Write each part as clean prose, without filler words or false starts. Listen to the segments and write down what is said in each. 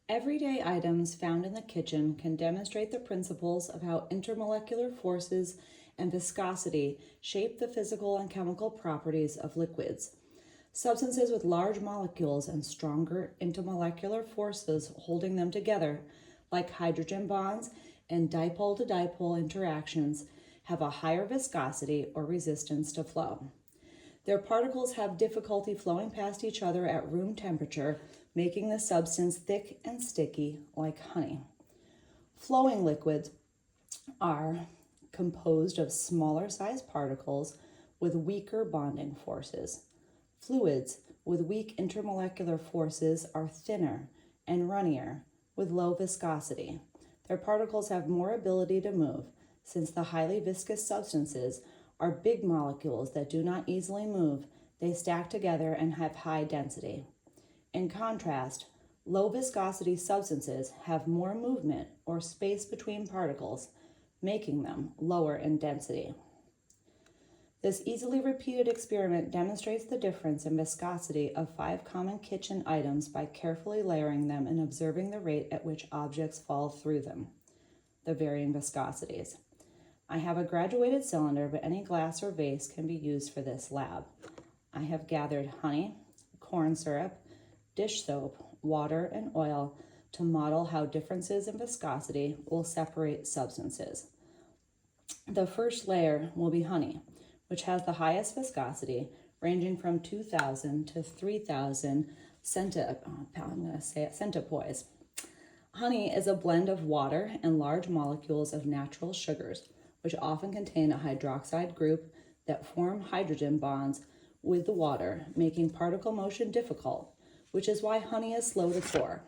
Everyday items found in the kitchen can demonstrate the principles of how intermolecular forces and viscosity shape the physical and chemical properties of liquids. Substances with large molecules and stronger intermolecular forces holding them together, like hydrogen bonds and dipole-to-dipole interactions, have a higher viscosity or resistance to flow. Their particles have difficulty flowing past each other at room temperature, making the substance thick and sticky like honey. Flowing liquids are composed of smaller sized particles with weaker bonding forces. Fluids with weak intermolecular forces are thinner and runnier with low viscosity. Their particles have more ability to move, since the highly viscous substances are big molecules that do not easily move. They stack together and have high density. In contrast, low viscosity substances have more movement or space between particles, making them lower in density. This easily repeated experiment demonstrates the difference in viscosity of 5 common kitchen items by carefully layering them and observing the rate at which objects fall through them, the varying viscosities. I have a graduated cylinder, but any glass or vase can be used for this lab. I have gathered honey, corn syrup, dish soap, water, and oil to model how differences in viscosity will separate substances. The first layer will be honey, which has the highest viscosity, ranging from 2,000 to 3,000 centipoise. Honey is a blend of water and large molecules of natural sugars, which often contain a hydroxide group that form hydrogen bonds with the water, making particle motion difficult, which is why honey is slow to pour.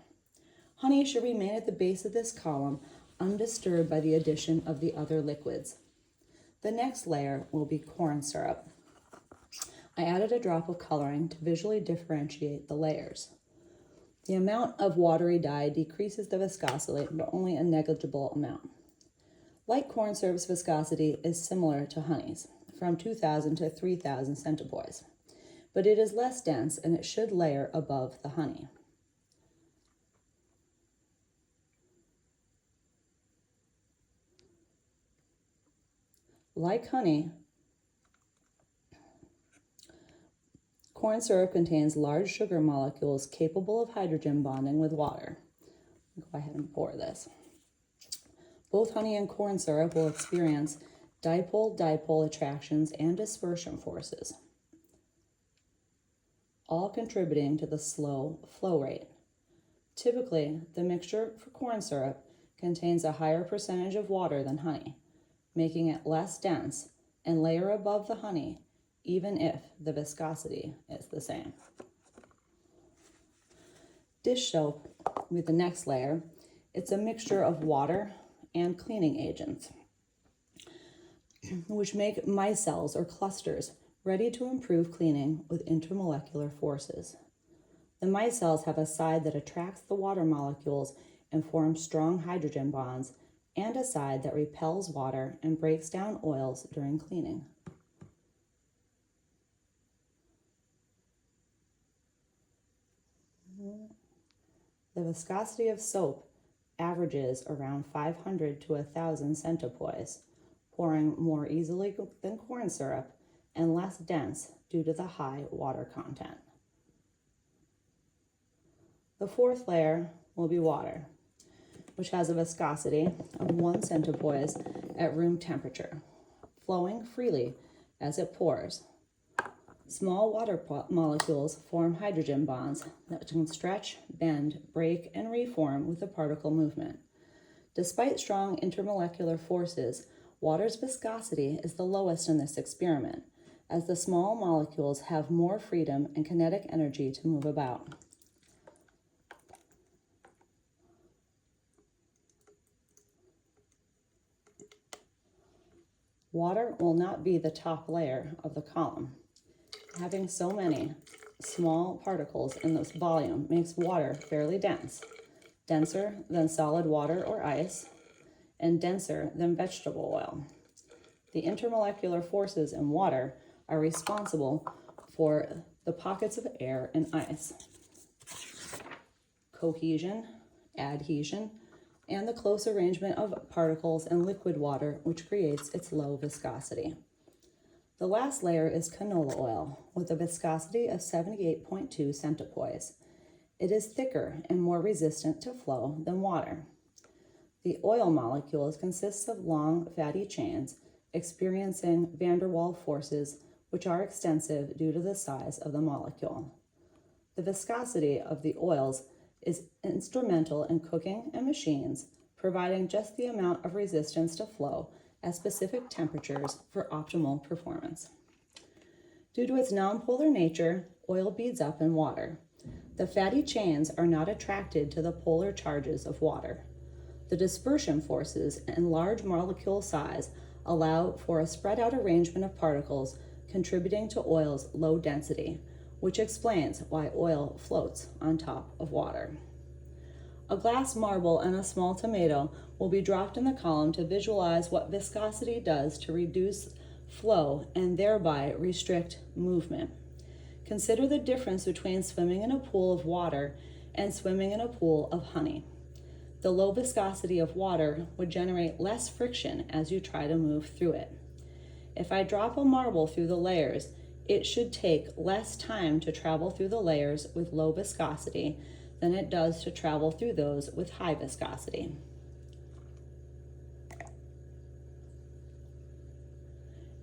Honey should remain at the base of this column, undisturbed by the addition of the other liquids. The next layer will be corn syrup. I added a drop of coloring to visually differentiate the layers. The amount of watery dye decreases the viscosity, but only a negligible amount. Light corn syrup's viscosity is similar to honey's, from 2,000 to 3,000 centipoise, but it is less dense and it should layer above the honey. Like honey, corn syrup contains large sugar molecules capable of hydrogen bonding with water. I'll go ahead and pour this. Both honey and corn syrup will experience dipole-dipole attractions and dispersion forces, all contributing to the slow flow rate. Typically, the mixture for corn syrup contains a higher percentage of water than honey, making it less dense and layer above the honey, even if the viscosity is the same. Dish soap with the next layer, it's a mixture of water and cleaning agents, which make micelles or clusters ready to improve cleaning with intermolecular forces. The micelles have a side that attracts the water molecules and forms strong hydrogen bonds, and a side that repels water and breaks down oils during cleaning. The viscosity of soap averages around 500 to 1,000 centipoise, pouring more easily than corn syrup and less dense due to the high water content. The fourth layer will be water, which has a viscosity of 1 centipoise at room temperature, flowing freely as it pours. Small water molecules form hydrogen bonds that can stretch, bend, break, and reform with the particle movement. Despite strong intermolecular forces, water's viscosity is the lowest in this experiment, as the small molecules have more freedom and kinetic energy to move about. Water will not be the top layer of the column. Having so many small particles in this volume makes water fairly dense, denser than solid water or ice, and denser than vegetable oil. The intermolecular forces in water are responsible for the pockets of air and ice, cohesion, adhesion, and the close arrangement of particles in liquid water, which creates its low viscosity. The last layer is canola oil, with a viscosity of 78.2 centipoise. It is thicker and more resistant to flow than water. The oil molecules consist of long, fatty chains experiencing van der Waals forces, which are extensive due to the size of the molecule. The viscosity of the oils is instrumental in cooking and machines, providing just the amount of resistance to flow at specific temperatures for optimal performance. Due to its nonpolar nature, oil beads up in water. The fatty chains are not attracted to the polar charges of water. The dispersion forces and large molecule size allow for a spread out arrangement of particles, contributing to oil's low density, which explains why oil floats on top of water. A glass marble and a small tomato will be dropped in the column to visualize what viscosity does to reduce flow and thereby restrict movement. Consider the difference between swimming in a pool of water and swimming in a pool of honey. The low viscosity of water would generate less friction as you try to move through it. If I drop a marble through the layers, it should take less time to travel through the layers with low viscosity than it does to travel through those with high viscosity.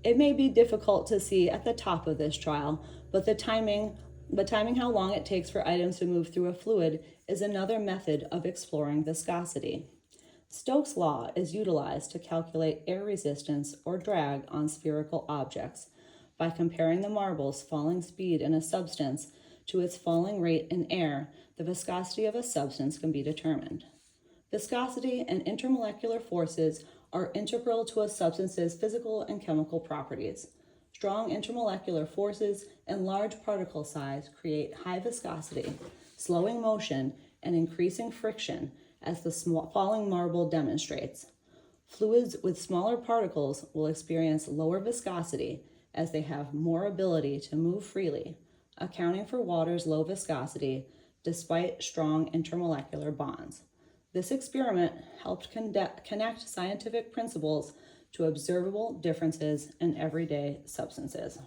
It may be difficult to see at the top of this trial, but timing how long it takes for items to move through a fluid is another method of exploring viscosity. Stokes' law is utilized to calculate air resistance or drag on spherical objects. By comparing the marble's falling speed in a substance to its falling rate in air, the viscosity of a substance can be determined. Viscosity and intermolecular forces are integral to a substance's physical and chemical properties. Strong intermolecular forces and large particle size create high viscosity, slowing motion and increasing friction, as the falling marble demonstrates. Fluids with smaller particles will experience lower viscosity as they have more ability to move freely, accounting for water's low viscosity despite strong intermolecular bonds. This experiment helped connect scientific principles to observable differences in everyday substances.